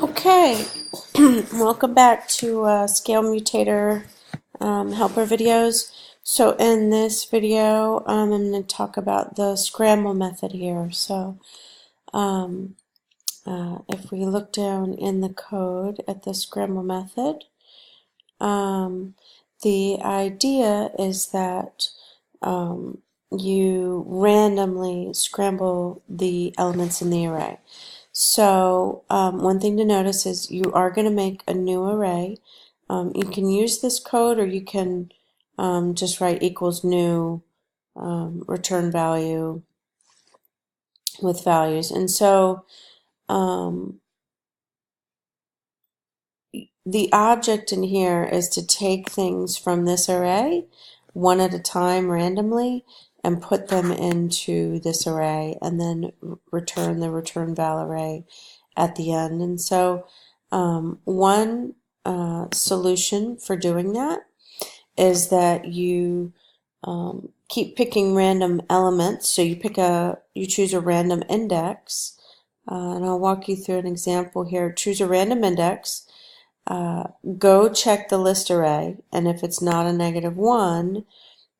Okay, welcome back to Scale Mutator helper videos. So in this video, I'm going to talk about the scramble method here. So um, if we look down in the code at the scramble method, the idea is that you randomly scramble the elements in the array. So one thing to notice is you are going to make a new array. You can use this code, or you can just write equals new return value with values. And so the object in here is to take things from this array one at a time randomly and put them into this array and then return the return val array at the end. And so one solution for doing that is that you keep picking random elements. So you choose a random index, and I'll walk you through an example here. Choose a random index. Go check the list array, and if it's not a -1,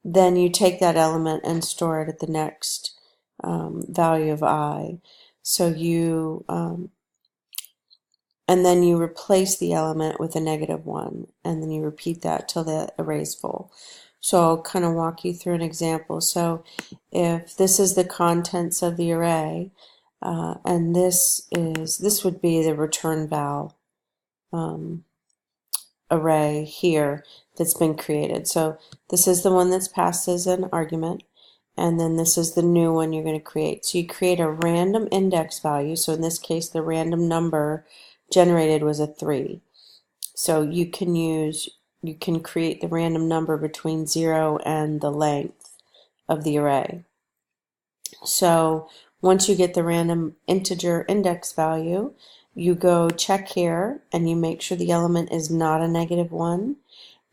then you take that element and store it at the next value of I. So and then you replace the element with a -1, and then you repeat that till the array is full. So I'll kind of walk you through an example. So if this is the contents of the array, and this would be the return val array here that's been created. So this is the one that's passed as an argument, and then this is the new one you're going to create. So you create a random index value. So in this case, the random number generated was a 3. So you can create the random number between 0 and the length of the array. So once you get the random integer index value, you go check here and you make sure the element is not a -1.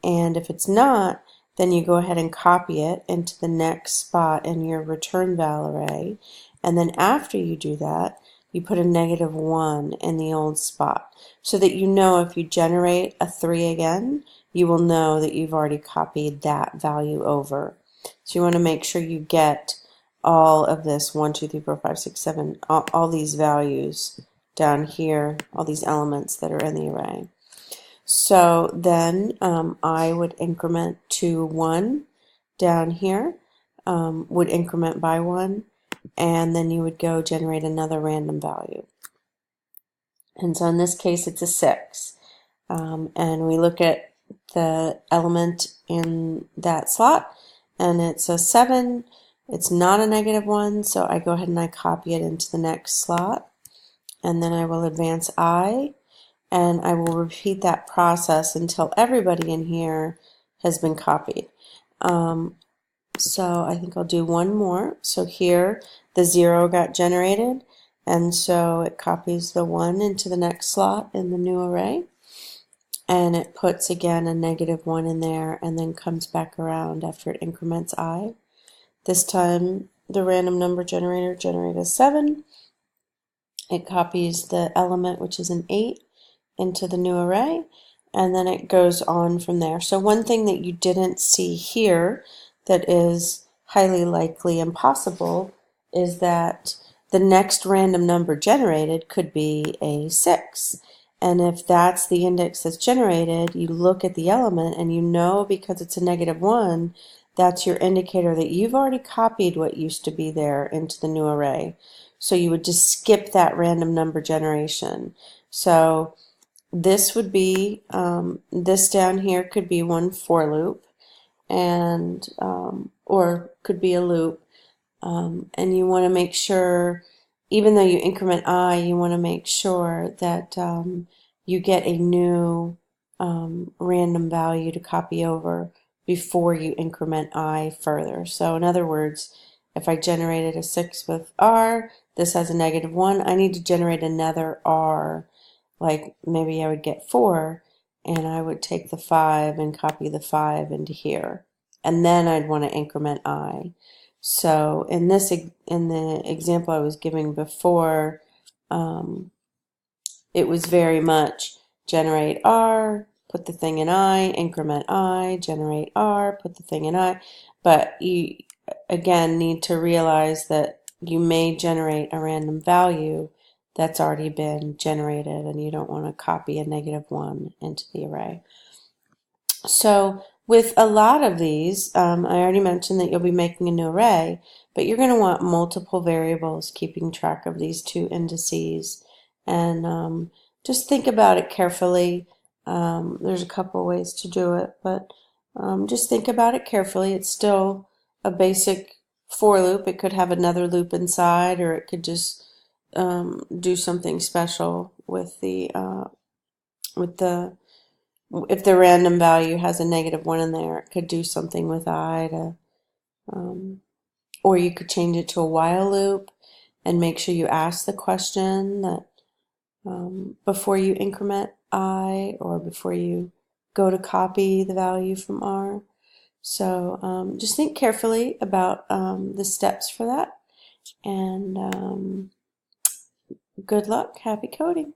And if it's not, then you go ahead and copy it into the next spot in your return val array. And then after you do that, you put a -1 in the old spot so that you know if you generate a 3 again, you will know that you've already copied that value over. So you want to make sure you get all of this 1, 2, 3, 4, 5, 6, 7, all these values down here, all these elements that are in the array. So then I would increment to 1 down here, would increment by 1, and then you would go generate another random value. And so in this case it's a 6. And we look at the element in that slot, and it's a 7. It's not a -1, so I go ahead and I copy it into the next slot, and then I will advance I, and I will repeat that process until everybody in here has been copied. So I think I'll do one more. So here the 0 got generated, and so it copies the 1 into the next slot in the new array, and it puts again a -1 in there, and then comes back around after it increments I. This time the random number generator generated a 7. It copies the element, which is an 8, into the new array, and then it goes on from there. So one thing that you didn't see here that is highly likely impossible is that the next random number generated could be a 6. And if that's the index that's generated, you look at the element and you know, because it's a -1, that's your indicator that you've already copied what used to be there into the new array. So you would just skip that random number generation. So this would be, this down here could be one for loop, and or could be a loop. And you want to make sure, even though you increment I, you want to make sure that you get a new random value to copy over before you increment I further. So in other words, if I generated a 6 with R, this has a -1, I need to generate another R. Like maybe I would get 4, and I would take the 5 and copy the 5 into here, and then I'd want to increment I. So in the example I was giving before, it was very much generate R, put the thing in I, increment I, generate R, put the thing in I. But you, again, need to realize that you may generate a random value that's already been generated, and you don't want to copy a -1 into the array. So with a lot of these, I already mentioned that you'll be making a new array, but you're going to want multiple variables keeping track of these two indices. And just think about it carefully. There's a couple ways to do it, but just think about it carefully. It's still a basic for loop. It could have another loop inside, or it could just do something special with the if the random value has a -1 in there, it could do something with I to, or you could change it to a while loop and make sure you ask the question that before you increment I, or before you go to copy the value from R. So just think carefully about the steps for that, and good luck, happy coding.